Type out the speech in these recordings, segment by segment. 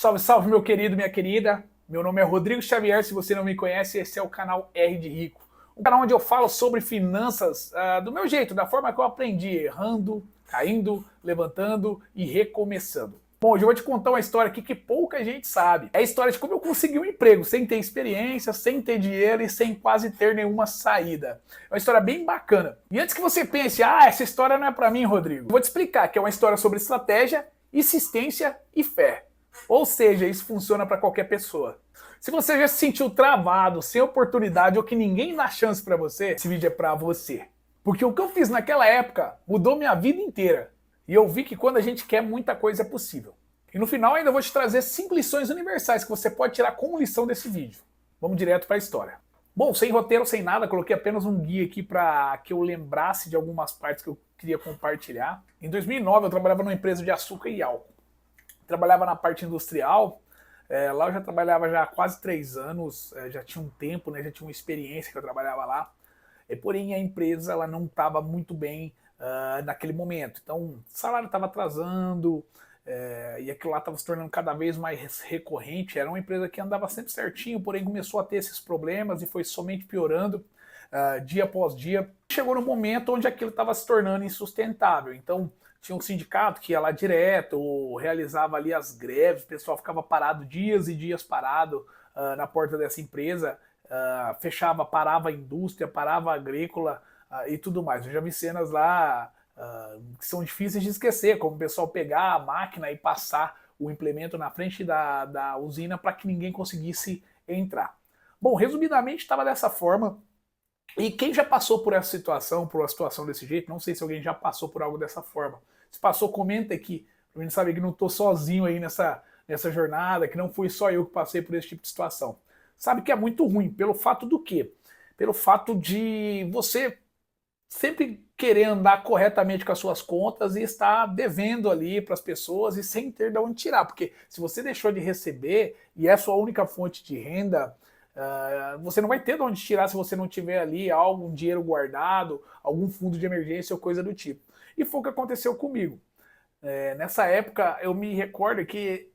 Salve, salve, meu querido, minha querida. Meu nome é Rodrigo Xavier, se você não me conhece, esse é o canal R de Rico. Um canal onde eu falo sobre finanças do meu jeito, da forma que eu aprendi, errando, caindo, levantando e recomeçando. Bom, hoje eu vou te contar uma história aqui que pouca gente sabe. É a história de como eu consegui um emprego sem ter experiência, sem ter dinheiro e sem quase ter nenhuma saída. É uma história bem bacana. E antes que você pense, essa história não é pra mim, Rodrigo, eu vou te explicar que é uma história sobre estratégia, insistência e fé. Ou seja, isso funciona para qualquer pessoa. Se você já se sentiu travado, sem oportunidade ou que ninguém dá chance para você, esse vídeo é para você. Porque o que eu fiz naquela época mudou minha vida inteira. E eu vi que quando a gente quer, muita coisa é possível. E no final ainda vou te trazer 5 lições universais que você pode tirar como lição desse vídeo. Vamos direto para a história. Bom, sem roteiro, sem nada, coloquei apenas um guia aqui para que eu lembrasse de algumas partes que eu queria compartilhar. Em 2009 eu trabalhava numa empresa de açúcar e álcool. Trabalhava na parte industrial, lá eu já trabalhava já há quase 3 anos, já tinha um tempo, né, já tinha uma experiência que eu trabalhava lá, porém a empresa ela não estava muito bem naquele momento, então o salário estava atrasando, e aquilo lá estava se tornando cada vez mais recorrente. Era uma empresa que andava sempre certinho, porém começou a ter esses problemas e foi somente piorando dia após dia. Chegou no momento onde aquilo estava se tornando insustentável, então tinha um sindicato que ia lá direto, realizava ali as greves, o pessoal ficava parado dias e dias parado na porta dessa empresa, fechava, parava a indústria, parava a agrícola e tudo mais. Eu já vi cenas lá que são difíceis de esquecer, como o pessoal pegar a máquina e passar o implemento na frente da usina para que ninguém conseguisse entrar. Bom, resumidamente estava dessa forma. E quem já passou por essa situação, por uma situação desse jeito, não sei se alguém já passou por algo dessa forma. Se passou, comenta aqui, pra mim saber que não tô sozinho aí nessa jornada, que não fui só eu que passei por esse tipo de situação. Sabe que é muito ruim, pelo fato do quê? Pelo fato de você sempre querer andar corretamente com as suas contas e estar devendo ali para as pessoas e sem ter de onde tirar. Porque se você deixou de receber e é a sua única fonte de renda, você não vai ter de onde tirar se você não tiver ali algum dinheiro guardado, algum fundo de emergência ou coisa do tipo. E foi o que aconteceu comigo. Nessa época eu me recordo que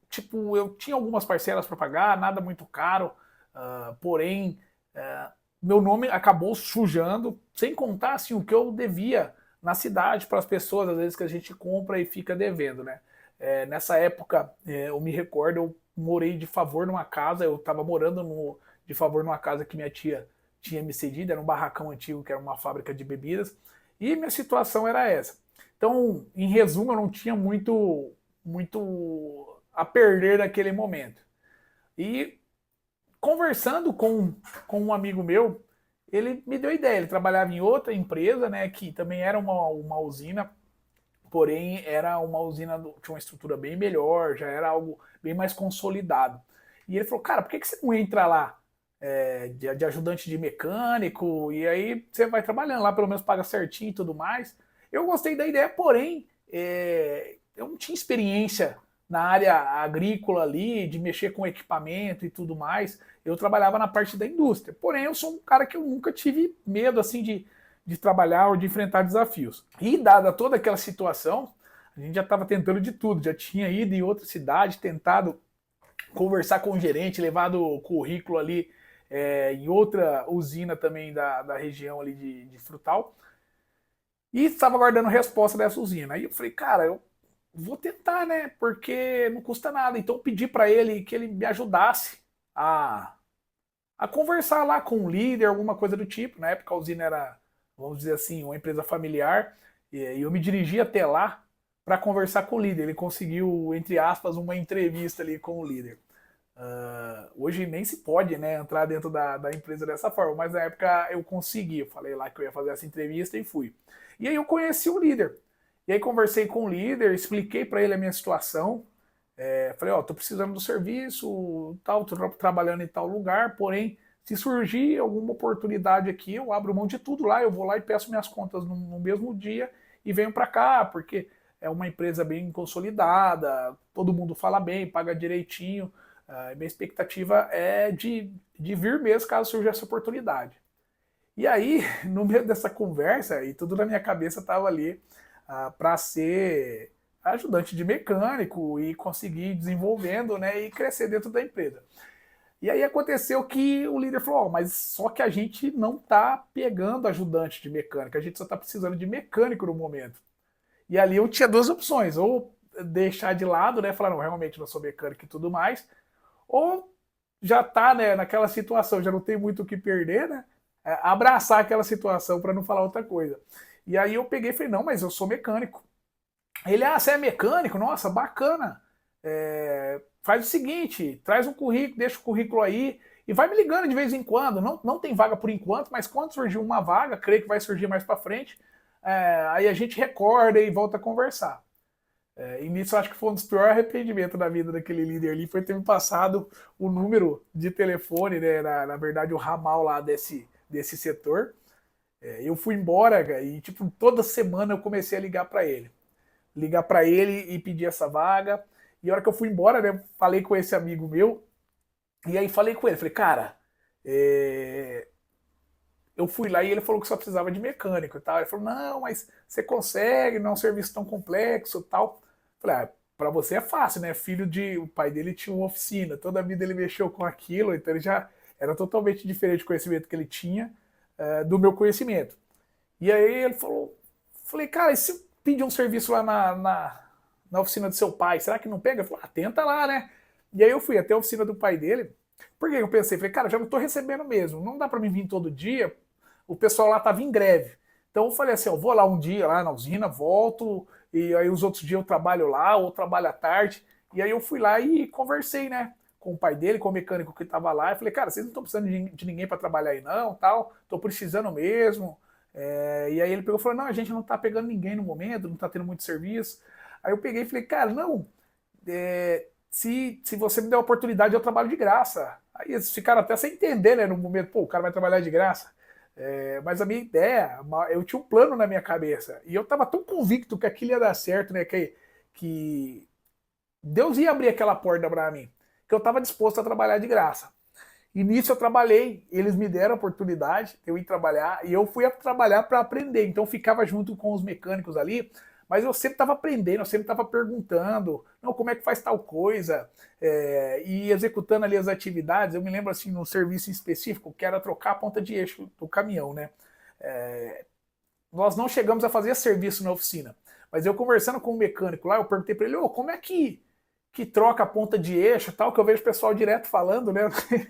tipo, eu tinha algumas parcelas para pagar, nada muito caro, porém meu nome acabou sujando, sem contar assim, o que eu devia na cidade para as pessoas, às vezes que a gente compra e fica devendo, né? Nessa época, eu me recordo, eu morei de favor numa casa, eu estava morando de favor numa casa que minha tia tinha me cedido, era um barracão antigo que era uma fábrica de bebidas, e minha situação era essa. Então, em resumo, eu não tinha muito a perder naquele momento. E conversando com um amigo meu, ele me deu ideia. Ele trabalhava em outra empresa, né, que também era uma usina, porém era uma usina, tinha uma estrutura bem melhor, já era algo bem mais consolidado. E ele falou, cara, por que você não entra lá de ajudante de mecânico, e aí você vai trabalhando lá, pelo menos paga certinho e tudo mais. Eu gostei da ideia, porém, eu não tinha experiência na área agrícola ali, de mexer com equipamento e tudo mais. Eu trabalhava na parte da indústria. Porém, eu sou um cara que eu nunca tive medo assim de trabalhar ou de enfrentar desafios. E dada toda aquela situação, a gente já estava tentando de tudo, já tinha ido em outra cidade, tentado conversar com o gerente, levado o currículo ali em outra usina também da região ali de Frutal, e estava aguardando resposta dessa usina. Aí eu falei, cara, eu vou tentar, né? Porque não custa nada. Então eu pedi para ele que ele me ajudasse a, a conversar lá com o líder, alguma coisa do tipo. Na época a usina era, vamos dizer assim, uma empresa familiar, e eu me dirigi até lá para conversar com o líder. Ele conseguiu, entre aspas, uma entrevista ali com o líder. Hoje nem se pode, né, entrar dentro da empresa dessa forma, mas na época eu consegui. Eu falei lá que eu ia fazer essa entrevista e fui. E aí eu conheci o líder. E aí conversei com o líder, expliquei para ele a minha situação. Falei, ó, tô precisando do serviço, tal, tô trabalhando em tal lugar, porém, se surgir alguma oportunidade aqui, eu abro mão de tudo lá, eu vou lá e peço minhas contas no mesmo dia e venho para cá, porque é uma empresa bem consolidada, todo mundo fala bem, paga direitinho. Minha expectativa é de vir mesmo caso surja essa oportunidade. E aí, no meio dessa conversa, e tudo na minha cabeça estava ali para ser ajudante de mecânico e conseguir ir desenvolvendo, né, e crescer dentro da empresa. E aí aconteceu que o líder falou, mas só que a gente não está pegando ajudante de mecânica, a gente só está precisando de mecânico no momento. E ali eu tinha duas opções, ou deixar de lado, né, falar, não, realmente não sou mecânico e tudo mais, ou já tá, né, naquela situação, já não tem muito o que perder, né, abraçar aquela situação para não falar outra coisa. E aí eu peguei e falei, não, mas eu sou mecânico. Ele, você é mecânico? Nossa, bacana. Faz o seguinte, traz um currículo, deixa o currículo aí e vai me ligando de vez em quando. Não tem vaga por enquanto, mas quando surgir uma vaga, creio que vai surgir mais para frente, aí a gente recorda e volta a conversar. E nisso eu acho que foi um dos piores arrependimentos da vida daquele líder ali, foi ter me passado o número de telefone, né, na verdade o ramal lá desse setor. Eu fui embora, cara, e tipo, toda semana eu comecei a ligar para ele e pedir essa vaga. E a hora que eu fui embora, né, falei com esse amigo meu, e aí falei com ele, falei, cara, eu fui lá e ele falou que só precisava de mecânico e tal. Ele falou, não, mas você consegue, não é um serviço tão complexo e tal. Eu falei, pra você é fácil, né? O pai dele tinha uma oficina, toda a vida ele mexeu com aquilo, então ele já era totalmente diferente do conhecimento que ele tinha do meu conhecimento. E aí ele falou, falei, cara, e se eu pedir um serviço lá na oficina do seu pai, será que não pega? Eu falei, tenta lá, né? E aí eu fui até a oficina do pai dele. Por que eu pensei? Falei, cara, já não tô recebendo mesmo, não dá para mim vir todo dia, o pessoal lá tava em greve. Então eu falei assim, eu vou lá um dia lá na usina, volto, e aí os outros dias eu trabalho lá, ou trabalho à tarde. E aí eu fui lá e conversei, né, com o pai dele, com o mecânico que estava lá, e falei, cara, vocês não estão precisando de ninguém para trabalhar aí não, tal, tô precisando mesmo. E aí ele pegou e falou, não, a gente não tá pegando ninguém no momento, não tá tendo muito serviço. Aí eu peguei e falei, cara, não, se você me der a oportunidade, eu trabalho de graça. Aí eles ficaram até sem entender, né, no momento, pô, o cara vai trabalhar de graça. Mas a minha ideia, eu tinha um plano na minha cabeça, e eu tava tão convicto que aquilo ia dar certo, né, que Deus ia abrir aquela porta para mim, que eu tava disposto a trabalhar de graça. E nisso eu trabalhei, eles me deram a oportunidade, eu ia trabalhar, e eu fui a trabalhar para aprender. Então eu ficava junto com os mecânicos ali, mas eu sempre estava aprendendo, eu sempre estava perguntando, não, como é que faz tal coisa, e executando ali as atividades. Eu me lembro assim, num serviço específico, que era trocar a ponta de eixo do caminhão, né? Nós não chegamos a fazer serviço na oficina, mas eu conversando com o mecânico lá, eu perguntei para ele, como é que troca a ponta de eixo, tal, que eu vejo o pessoal direto falando, né?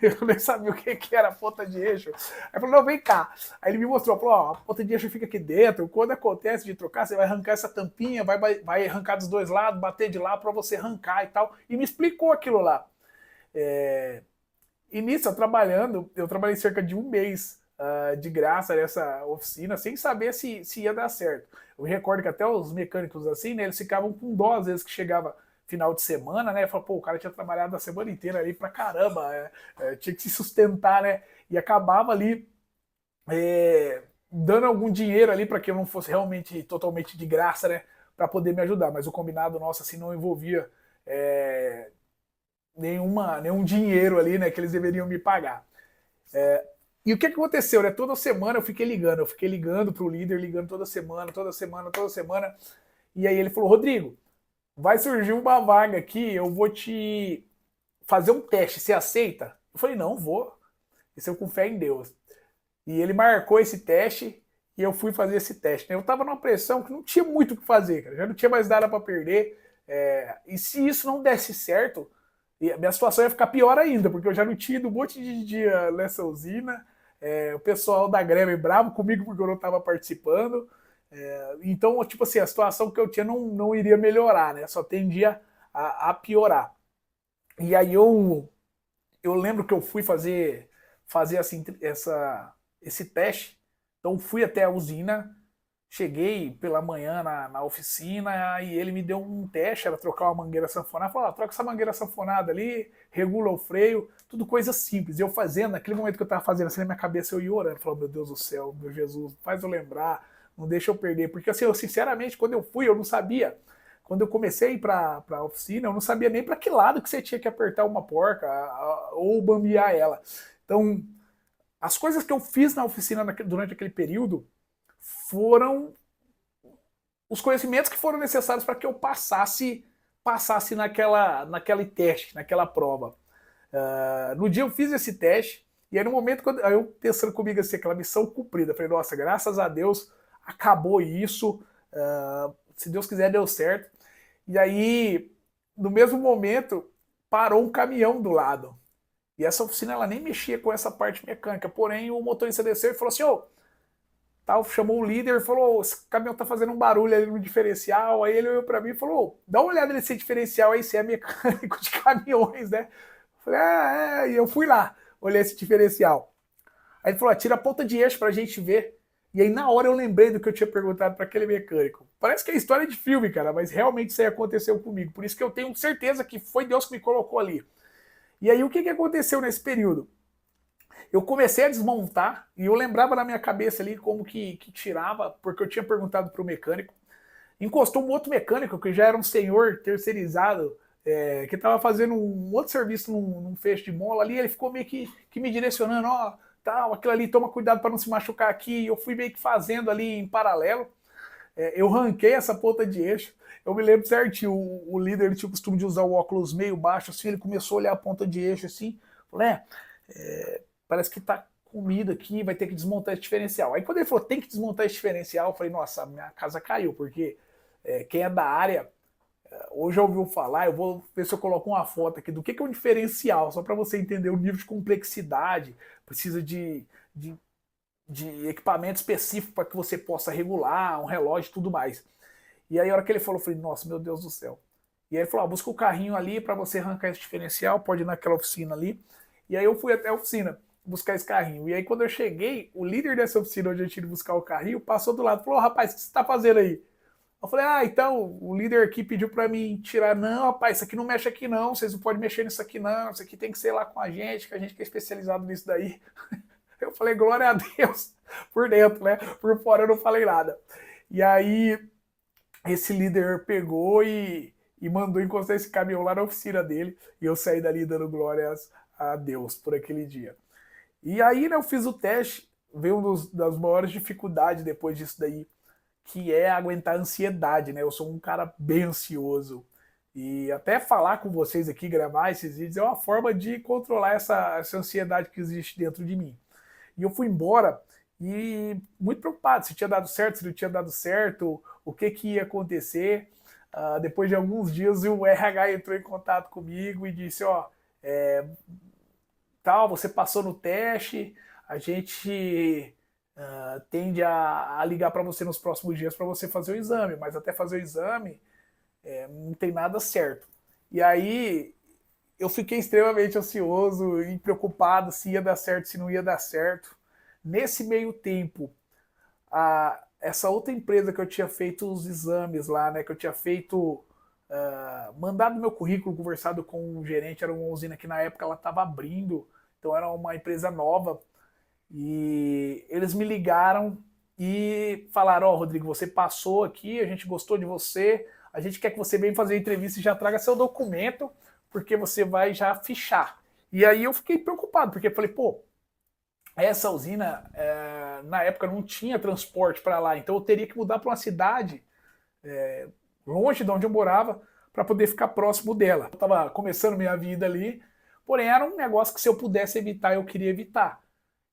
Eu nem sabia o que era a ponta de eixo. Aí falou, não, vem cá. Aí ele me mostrou, falou, a ponta de eixo fica aqui dentro, quando acontece de trocar, você vai arrancar essa tampinha, vai arrancar dos dois lados, bater de lá para você arrancar e tal. E me explicou aquilo lá. E nisso, eu trabalhei cerca de um mês de graça nessa oficina, sem saber se ia dar certo. Eu me recordo que até os mecânicos assim, né, eles ficavam com dó às vezes que chegava final de semana, né? Fala, pô, o cara tinha trabalhado a semana inteira ali pra caramba, tinha que se sustentar, né? E acabava ali dando algum dinheiro ali para que eu não fosse realmente totalmente de graça, né? Para poder me ajudar. Mas o combinado nosso assim não envolvia nenhum dinheiro ali, né? Que eles deveriam me pagar. E o que aconteceu, né? Toda semana eu fiquei ligando pro líder, ligando toda semana, toda semana, toda semana. E aí ele falou, Rodrigo, vai surgir uma vaga aqui, eu vou te fazer um teste, você aceita? Eu falei, não, vou. Isso eu com fé em Deus. E ele marcou esse teste e eu fui fazer esse teste. Eu tava numa pressão que não tinha muito o que fazer, cara. Já não tinha mais nada para perder. E se isso não desse certo, a minha situação ia ficar pior ainda, porque eu já não tinha ido um monte de dia nessa usina. O pessoal da greve bravo comigo porque eu não estava participando. Então, tipo assim, a situação que eu tinha não iria melhorar, né? Só tendia a piorar. E aí eu lembro que eu fui fazer assim, esse teste. Então fui até a usina, cheguei pela manhã na oficina e ele me deu um teste, era trocar uma mangueira sanfonada. Falou, troca essa mangueira sanfonada ali, regula o freio, tudo coisa simples. E eu fazendo, naquele momento que eu tava fazendo assim na minha cabeça, eu ia orando. Falei, meu Deus do céu, meu Jesus, faz eu lembrar, não deixa eu perder. Porque assim, eu sinceramente, quando eu fui, eu não sabia. Quando eu comecei a ir para a oficina, eu não sabia nem para que lado que você tinha que apertar uma porca ou bambear ela. Então, as coisas que eu fiz na oficina durante aquele período foram os conhecimentos que foram necessários para que eu passasse naquele teste, naquela prova. No dia eu fiz esse teste, e aí no momento, aí eu pensando comigo assim, aquela missão cumprida, falei, nossa, graças a Deus acabou isso, se Deus quiser deu certo. E aí, no mesmo momento, parou um caminhão do lado. E essa oficina ela nem mexia com essa parte mecânica, porém o motorista desceu e falou assim, ô, tal, chamou o líder e falou, esse caminhão tá fazendo um barulho ali no diferencial. Aí ele olhou para mim e falou, dá uma olhada nesse diferencial aí, você é mecânico de caminhões, né? Eu falei, e eu fui lá, olhei esse diferencial. Aí ele falou, tira a ponta de eixo pra gente ver. E aí na hora eu lembrei do que eu tinha perguntado para aquele mecânico. Parece que é história de filme, cara, mas realmente isso aí aconteceu comigo. Por isso que eu tenho certeza que foi Deus que me colocou ali. E aí o que aconteceu nesse período? Eu comecei a desmontar e eu lembrava na minha cabeça ali como que tirava, porque eu tinha perguntado para o mecânico. Encostou um outro mecânico que já era um senhor terceirizado, que estava fazendo um outro serviço num fecho de mola ali. Ele ficou meio que me direcionando: ó, tal, aquilo ali, toma cuidado para não se machucar aqui. E eu fui meio que fazendo ali em paralelo. Eu ranquei essa ponta de eixo. Eu me lembro certinho, o líder ele tinha o costume de usar o óculos meio baixo, assim, ele começou a olhar a ponta de eixo assim, falei, parece que tá comido aqui, vai ter que desmontar esse diferencial. Aí quando ele falou, tem que desmontar esse diferencial, eu falei, nossa, minha casa caiu, porque quem é da área, hoje já ouviu falar, eu vou ver se eu coloco uma foto aqui do que é um diferencial, só para você entender o nível de complexidade, precisa de equipamento específico para que você possa regular, um relógio e tudo mais. E aí a hora que ele falou, eu falei, nossa, meu Deus do céu. E aí ele falou, busca o carrinho ali para você arrancar esse diferencial, pode ir naquela oficina ali. E aí eu fui até a oficina buscar esse carrinho. E aí quando eu cheguei, o líder dessa oficina onde eu tinha ido buscar o carrinho passou do lado e falou, rapaz, o que você está fazendo aí? Eu falei, então, o líder aqui pediu para mim tirar. Não, rapaz, isso aqui não mexe aqui não, vocês não podem mexer nisso aqui não, isso aqui tem que ser lá com a gente, que a gente que é especializado nisso daí. Eu falei, glória a Deus, por dentro, né? Por fora eu não falei nada. E aí, esse líder pegou e mandou encostar esse caminhão lá na oficina dele, e eu saí dali dando glórias a Deus por aquele dia. E aí, né, eu fiz o teste, veio uma das maiores dificuldades depois disso daí, que é aguentar a ansiedade, né? Eu sou um cara bem ansioso. E até falar com vocês aqui, gravar esses vídeos, é uma forma de controlar essa ansiedade que existe dentro de mim. E eu fui embora e muito preocupado se tinha dado certo, se não tinha dado certo, o que ia acontecer. Depois de alguns dias, o RH entrou em contato comigo e disse, tal, você passou no teste, a gente tende a ligar para você nos próximos dias para você fazer o exame, mas até fazer o exame não tem nada certo. E aí eu fiquei extremamente ansioso e preocupado se ia dar certo, se não ia dar certo. Nesse meio tempo, essa outra empresa que eu tinha feito os exames lá, né, que eu tinha feito, mandado meu currículo, conversado com o gerente, era uma usina que na época ela estava abrindo, então era uma empresa nova, e eles me ligaram e falaram, Rodrigo, você passou aqui, a gente gostou de você, a gente quer que você venha fazer a entrevista e já traga seu documento, porque você vai já fichar. E aí eu fiquei preocupado, porque eu falei, essa usina, na época, não tinha transporte para lá, então eu teria que mudar para uma cidade longe de onde eu morava para poder ficar próximo dela. Eu estava começando minha vida ali, porém era um negócio que se eu pudesse evitar, eu queria evitar.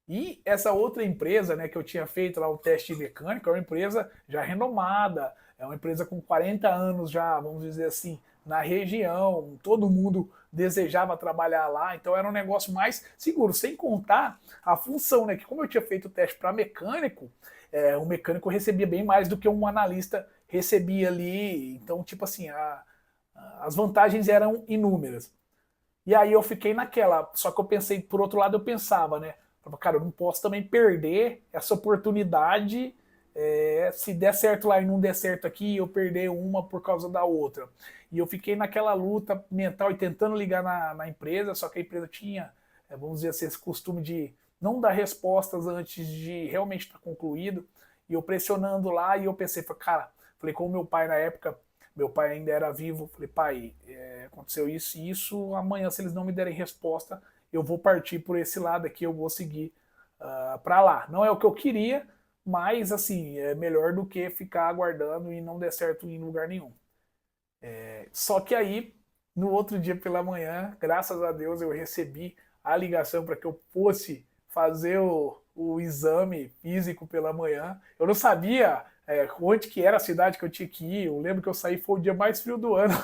E essa outra empresa, né, que eu tinha feito lá o teste mecânico, é uma empresa já renomada, é uma empresa com 40 anos já, vamos dizer assim, na região, todo mundo desejava trabalhar lá, então era um negócio mais seguro, sem contar a função, né, que como eu tinha feito o teste para mecânico, o mecânico recebia bem mais do que um analista recebia ali, então tipo assim, as vantagens eram inúmeras. E aí eu fiquei naquela, só que eu pensei, por outro lado eu pensava, né, cara, eu não posso também perder essa oportunidade, se der certo lá e não der certo aqui, eu perder uma por causa da outra. E eu fiquei naquela luta mental e tentando ligar na empresa, só que a empresa tinha, vamos dizer assim, esse costume de não dar respostas antes de realmente estar concluído. E eu pressionando lá e eu pensei, cara, falei com o meu pai na época, meu pai ainda era vivo, falei, pai, aconteceu isso e isso, amanhã se eles não me derem resposta, eu vou partir por esse lado aqui, eu vou seguir para lá. Não é o que eu queria, mas assim, é melhor do que ficar aguardando e não der certo em lugar nenhum. Só que aí, no outro dia pela manhã, graças a Deus, eu recebi a ligação para que eu fosse fazer o exame físico pela manhã. Eu não sabia onde que era a cidade que eu tinha que ir. Eu lembro que eu saí, foi o dia mais frio do ano.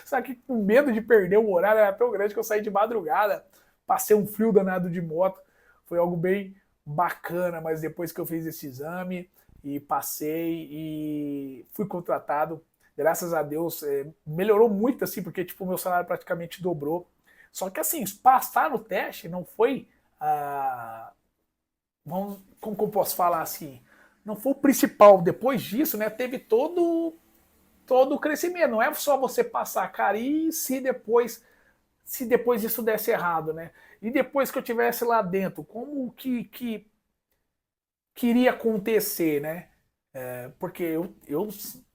Só que com medo de perder o horário, era tão grande que eu saí de madrugada. Passei um frio danado de moto. Foi algo bem bacana, mas depois que eu fiz esse exame e passei e fui contratado, graças a Deus, melhorou muito, assim, porque, tipo, o meu salário praticamente dobrou. Só que, assim, passar no teste não foi, como que eu posso falar assim, não foi o principal. Depois disso, né, teve todo o crescimento. Não é só você passar, cara, e se depois isso desse errado, né? E depois que eu tivesse lá dentro, como que queria acontecer, né? Porque eu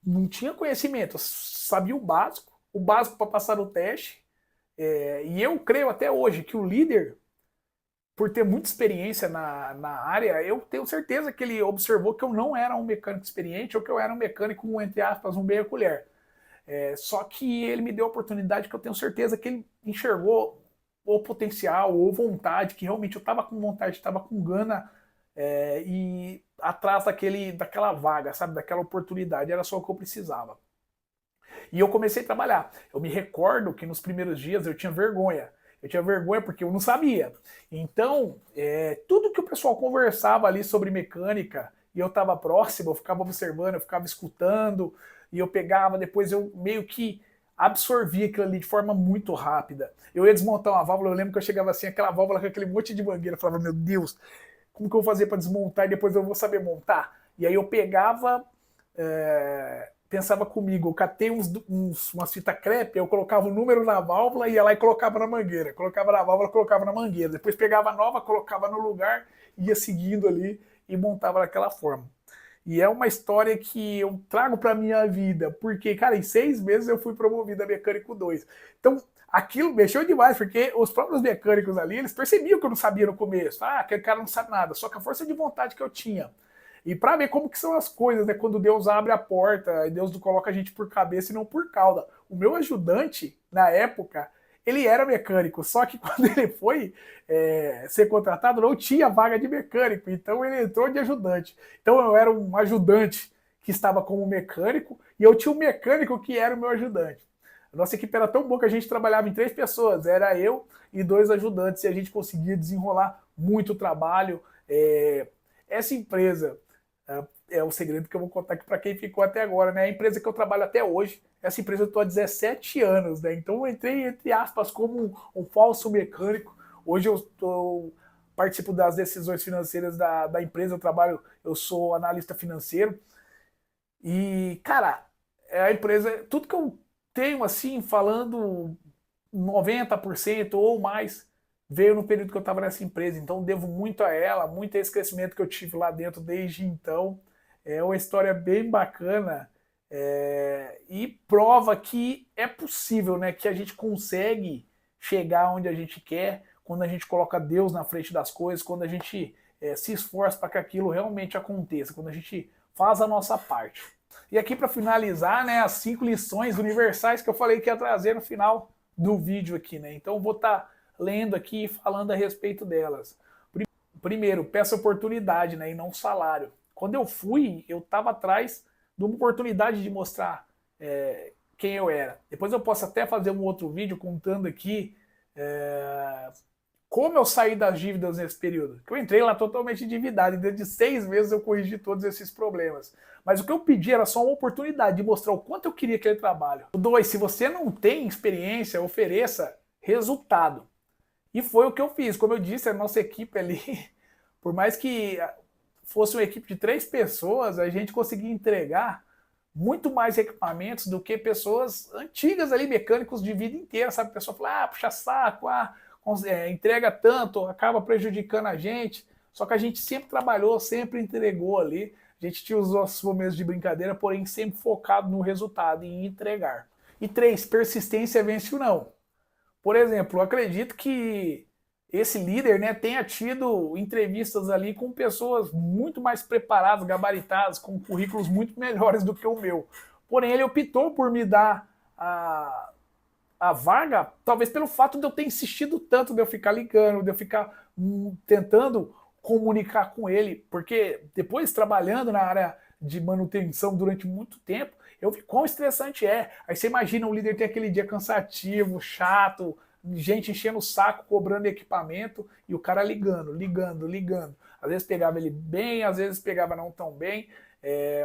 não tinha conhecimento, eu sabia o básico para passar no teste. E eu creio até hoje que o líder, por ter muita experiência na área, eu tenho certeza que ele observou que eu não era um mecânico experiente ou que eu era um mecânico, entre aspas, um meia colher. Só que ele me deu a oportunidade que eu tenho certeza que ele enxergou o potencial ou vontade, que realmente eu estava com vontade, estava com gana e atrás daquela vaga, sabe, daquela oportunidade, era só o que eu precisava. E eu comecei a trabalhar. Eu me recordo que nos primeiros dias eu tinha vergonha. Eu tinha vergonha porque eu não sabia. Então, tudo que o pessoal conversava ali sobre mecânica, e eu estava próximo, eu ficava observando, eu ficava escutando, e eu pegava, depois eu meio que absorvia aquilo ali de forma muito rápida. Eu ia desmontar uma válvula, eu lembro que eu chegava assim, aquela válvula com aquele monte de mangueira, eu falava, meu Deus, como que eu vou fazer para desmontar e depois eu vou saber montar? E aí eu pegava, pensava comigo, eu catei umas fitas crepe, eu colocava o número na válvula, ia lá e colocava na mangueira. Colocava na válvula, colocava na mangueira. Depois pegava a nova, colocava no lugar, ia seguindo ali e montava daquela forma. E é uma história que eu trago para minha vida, porque, cara, em 6 meses eu fui promovido a mecânico 2. Então, aquilo mexeu demais, porque os próprios mecânicos ali, eles percebiam que eu não sabia no começo. Ah, aquele cara não sabe nada. Só que a força de vontade que eu tinha. E para ver como que são as coisas, né? Quando Deus abre a porta e Deus coloca a gente por cabeça e não por cauda. O meu ajudante, na época, ele era mecânico, só que quando ele foi ser contratado, não tinha vaga de mecânico, então ele entrou de ajudante. Então eu era um ajudante que estava como mecânico e eu tinha um mecânico que era o meu ajudante. A nossa equipe era tão boa que a gente trabalhava em 3 pessoas, era eu e 2 ajudantes, e a gente conseguia desenrolar muito trabalho. Essa empresa é o segredo que eu vou contar aqui para quem ficou até agora, né? A empresa que eu trabalho até hoje, essa empresa eu estou há 17 anos, né? Então eu entrei, entre aspas, como um falso mecânico. Hoje participo das decisões financeiras da empresa, eu sou analista financeiro. E, cara, a empresa, tudo que eu tenho, assim, falando 90% ou mais, veio no período que eu estava nessa empresa. Então, devo muito a ela, muito a esse crescimento que eu tive lá dentro desde então. É uma história bem bacana e prova que é possível, né? Que a gente consegue chegar onde a gente quer quando a gente coloca Deus na frente das coisas, quando a gente se esforça para que aquilo realmente aconteça, quando a gente faz a nossa parte. E aqui para finalizar, né, as 5 lições universais que eu falei que ia trazer no final do vídeo aqui, né? Então eu vou estar lendo aqui e falando a respeito delas. Primeiro, peça oportunidade, né, e não salário. Quando eu fui, eu estava atrás de uma oportunidade de mostrar quem eu era. Depois eu posso até fazer um outro vídeo contando aqui como eu saí das dívidas nesse período. Eu entrei lá totalmente endividado e dentro de 6 meses eu corrigi todos esses problemas. Mas o que eu pedi era só uma oportunidade de mostrar o quanto eu queria aquele trabalho. 2, se você não tem experiência, ofereça resultado. E foi o que eu fiz. Como eu disse, a nossa equipe ali, por mais que fosse uma equipe de 3 pessoas, a gente conseguia entregar muito mais equipamentos do que pessoas antigas ali, mecânicos de vida inteira, sabe? A pessoa fala, puxa saco, entrega tanto, acaba prejudicando a gente. Só que a gente sempre trabalhou, sempre entregou ali. A gente tinha os nossos momentos de brincadeira, porém sempre focado no resultado, em entregar. E 3, persistência vence o não. Por exemplo, eu acredito que esse líder, né, tenha tido entrevistas ali com pessoas muito mais preparadas, gabaritadas, com currículos muito melhores do que o meu. Porém, ele optou por me dar a vaga, talvez pelo fato de eu ter insistido tanto, de eu ficar ligando, de eu ficar tentando comunicar com ele, porque depois trabalhando na área de manutenção durante muito tempo, eu vi quão estressante é. Aí você imagina o líder ter aquele dia cansativo, chato, gente enchendo o saco, cobrando equipamento, e o cara ligando, ligando, ligando. Às vezes pegava ele bem, às vezes pegava não tão bem,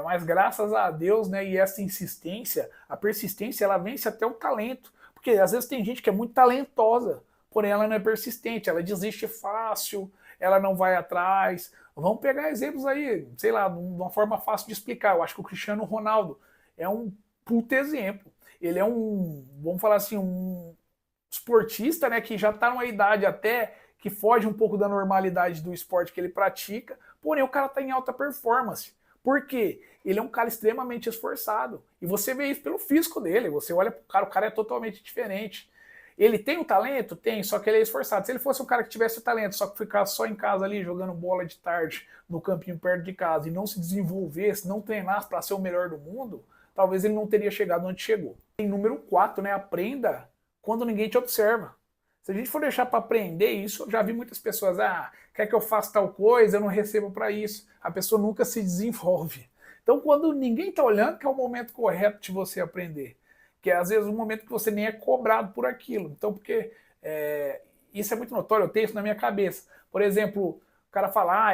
mas graças a Deus, né, e essa insistência, a persistência, ela vence até o talento. Porque às vezes tem gente que é muito talentosa, porém ela não é persistente, ela desiste fácil, ela não vai atrás. Vamos pegar exemplos aí, sei lá, de uma forma fácil de explicar. Eu acho que o Cristiano Ronaldo é um puta exemplo. Ele é vamos falar assim, um esportista, né, que já está numa idade até que foge um pouco da normalidade do esporte que ele pratica, porém o cara está em alta performance. Por quê? Ele é um cara extremamente esforçado. E você vê isso pelo físico dele. Você olha pro cara, o cara é totalmente diferente. Ele tem o talento? Tem, só que ele é esforçado. Se ele fosse um cara que tivesse o talento, só que ficasse só em casa ali, jogando bola de tarde, no campinho perto de casa, e não se desenvolvesse, não treinasse para ser o melhor do mundo, talvez ele não teria chegado onde chegou. Em número 4, né? Aprenda quando ninguém te observa. Se a gente for deixar para aprender isso, eu já vi muitas pessoas, quer que eu faça tal coisa, eu não recebo para isso. A pessoa nunca se desenvolve. Então, quando ninguém está olhando, que é o momento correto de você aprender. Que é, às vezes, um momento que você nem é cobrado por aquilo. Então, porque isso é muito notório, eu tenho isso na minha cabeça. Por exemplo, o cara fala,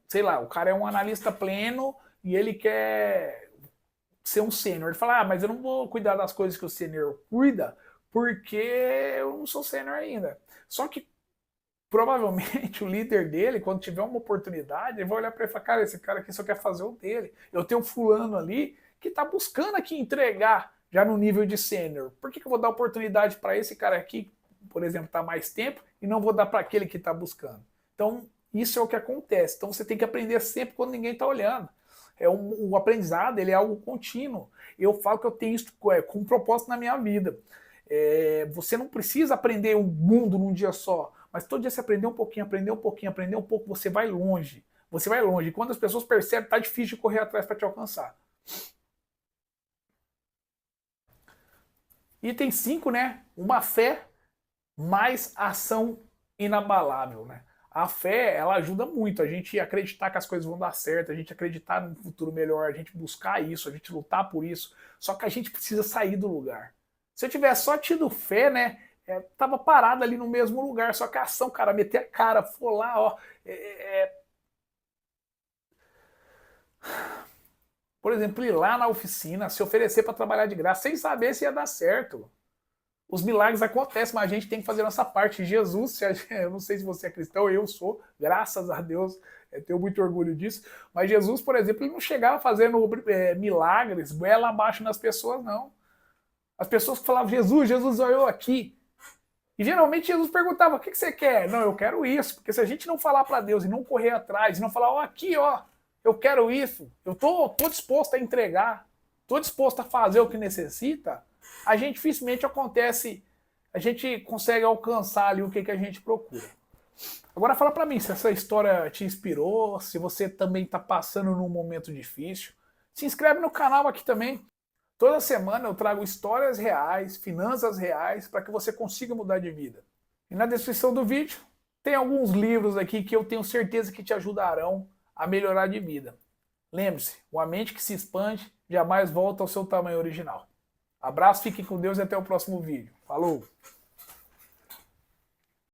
sei lá, o cara é um analista pleno e ele quer ser um sênior. Ele fala, mas eu não vou cuidar das coisas que o sênior cuida, porque eu não sou sênior ainda. Só que provavelmente o líder dele, quando tiver uma oportunidade, ele vai olhar para ele e falar, cara, esse cara aqui só quer fazer o dele. Eu tenho um fulano ali que está buscando aqui entregar já no nível de sênior. Por que eu vou dar oportunidade para esse cara aqui, por exemplo, está mais tempo, e não vou dar para aquele que está buscando? Então, isso é o que acontece. Então, você tem que aprender sempre quando ninguém está olhando. O aprendizado, ele é algo contínuo. Eu falo que eu tenho isso com um propósito na minha vida. Você não precisa aprender o mundo num dia só, mas todo dia você aprender um pouquinho, aprender um pouquinho, aprender um pouco, você vai longe. Você vai longe. E quando as pessoas percebem, tá difícil de correr atrás para te alcançar. Item 5, né? Uma fé mais ação inabalável, né? A fé, ela ajuda muito a gente acreditar que as coisas vão dar certo, a gente acreditar num futuro melhor, a gente buscar isso, a gente lutar por isso. Só que a gente precisa sair do lugar. Se eu tivesse só tido fé, né? Tava parado ali no mesmo lugar, só que a ação, cara, meter a cara, for lá, ó. Por exemplo, ir lá na oficina, se oferecer para trabalhar de graça, sem saber se ia dar certo. Os milagres acontecem, mas a gente tem que fazer a nossa parte. Jesus, eu não sei se você é cristão, eu sou, graças a Deus, tenho muito orgulho disso. Mas Jesus, por exemplo, ele não chegava fazendo milagres, goela abaixo nas pessoas, não. As pessoas que falavam, Jesus, Jesus, olha eu aqui. E geralmente Jesus perguntava, o que você quer? Não, eu quero isso. Porque se a gente não falar para Deus e não correr atrás, e não falar, ó, aqui, ó, eu quero isso, eu tô disposto a entregar, tô disposto a fazer o que necessita, a gente dificilmente a gente consegue alcançar ali o que a gente procura. Agora fala para mim se essa história te inspirou, se você também está passando num momento difícil. Se inscreve no canal aqui também. Toda semana eu trago histórias reais, finanças reais, para que você consiga mudar de vida. E na descrição do vídeo tem alguns livros aqui que eu tenho certeza que te ajudarão a melhorar de vida. Lembre-se, uma mente que se expande jamais volta ao seu tamanho original. Abraço, fique com Deus e até o próximo vídeo. Falou!